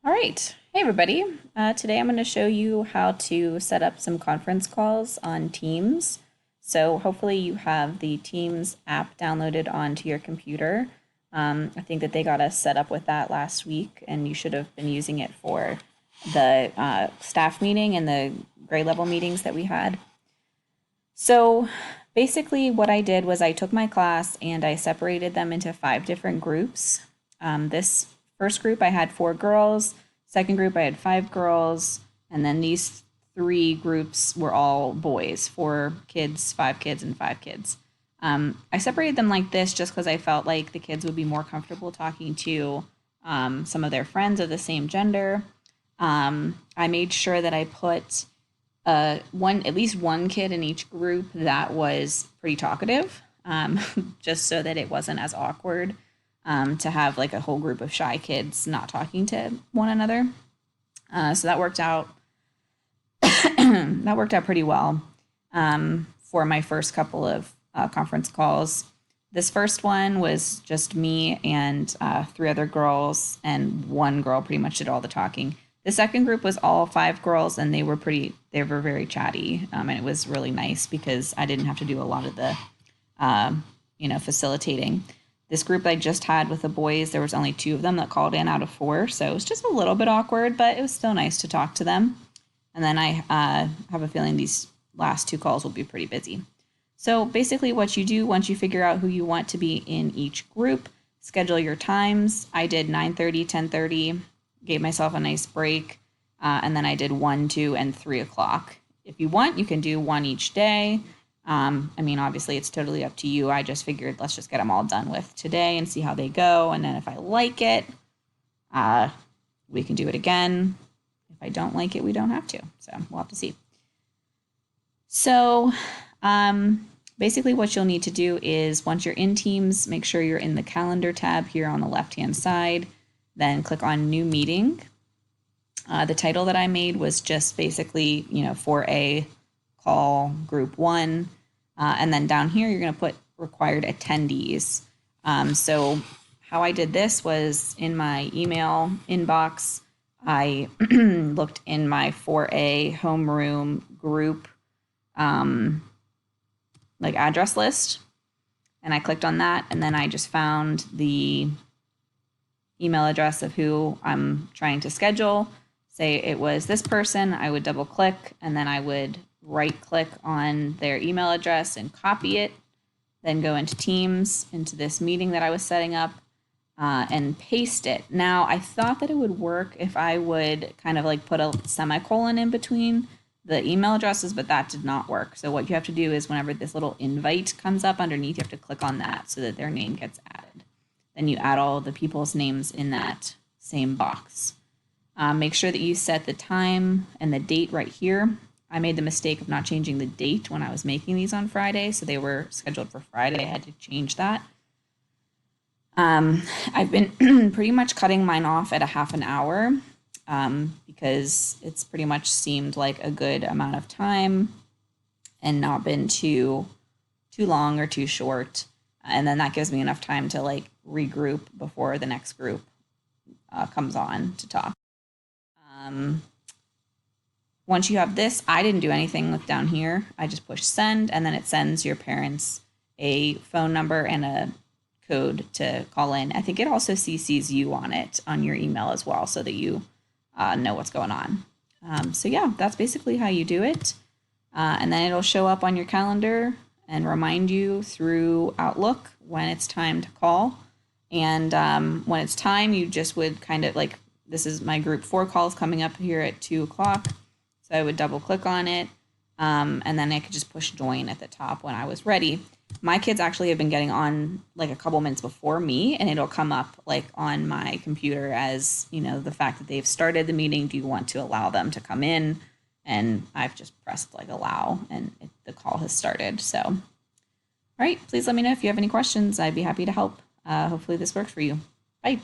All right. Hey, everybody. Today I'm going to show you how to set up some conference calls on Teams. So hopefully you have the Teams app downloaded onto your computer. I think that they got us set up with that last week, and you should have been using it for the staff meeting and the grade level meetings that we had. So basically, what I did was I took my class and I separated them into 5 different groups. This first group, I had 4 girls. Second group, I had 5 girls. And then these 3 groups were all boys, 4 kids, 5 kids, and 5 kids. I separated them like this just because I felt like the kids would be more comfortable talking to some of their friends of the same gender. I made sure that I put at least one kid in each group that was pretty talkative, just so that it wasn't as awkward to have like a whole group of shy kids not talking to one another. So that worked out. That worked out pretty well for my first couple of conference calls. This first one was just me and 3 other girls, and one girl pretty much did all the talking. The second group was all 5 girls, and they were very chatty, and it was really nice because I didn't have to do a lot of the, facilitating. This group I just had with the boys, there was only 2 of them that called in out of 4, so it was just a little bit awkward, but it was still nice to talk to them. And then I have a feeling these last 2 calls will be pretty busy. So basically what you do once you figure out who you want to be in each group, schedule your times. I did 9:30, 10:30, gave myself a nice break, and then I did 1, 2, and 3 o'clock. If you want, you can do one each day. Obviously, it's totally up to you. I just figured let's just get them all done with today and see how they go. And then if I like it, we can do it again. If I don't like it, we don't have to. So we'll have to see. So basically what you'll need to do is once you're in Teams, make sure you're in the calendar tab here on the left-hand side. Then click on New Meeting. The title that I made was just basically, 4A call group 1. And then down here, you're going to put required attendees. So how I did this was in my email inbox, I looked in my 4A homeroom group address list, and I clicked on that, and then I just found the email address of who I'm trying to schedule. Say it was this person, I would double click, and then I would right click on their email address and copy it, then go into Teams, into this meeting that I was setting up, and paste it. Now, I thought that it would work if I would kind of like put a semicolon in between the email addresses, but that did not work. So what you have to do is whenever this little invite comes up underneath, you have to click on that so that their name gets added. Then you add all the people's names in that same box. Make sure that you set the time and the date right here. I made the mistake of not changing the date when I was making these on Friday, so they were scheduled for Friday. I had to change that. I've been pretty much cutting mine off at a half an hour because it's pretty much seemed like a good amount of time and not been too long or too short. And then that gives me enough time to like regroup before the next group comes on to talk. Once you have this, I didn't do anything with down here. I just push send, and then it sends your parents a phone number and a code to call in. I think it also CCs you on it on your email as well so that you know what's going on. So yeah, that's basically how you do it. And then it'll show up on your calendar and remind you through Outlook when it's time to call. And when it's time, you just would kind of like, this is my group 4 calls coming up here at 2 o'clock. So I would double click on it, and then I could just push join at the top when I was ready. My kids actually have been getting on like a couple minutes before me, and it'll come up like on my computer as, the fact that they've started the meeting. Do you want to allow them to come in? And I've just pressed like allow, and the call has started. So, all right, please let me know if you have any questions. I'd be happy to help. Hopefully this works for you. Bye.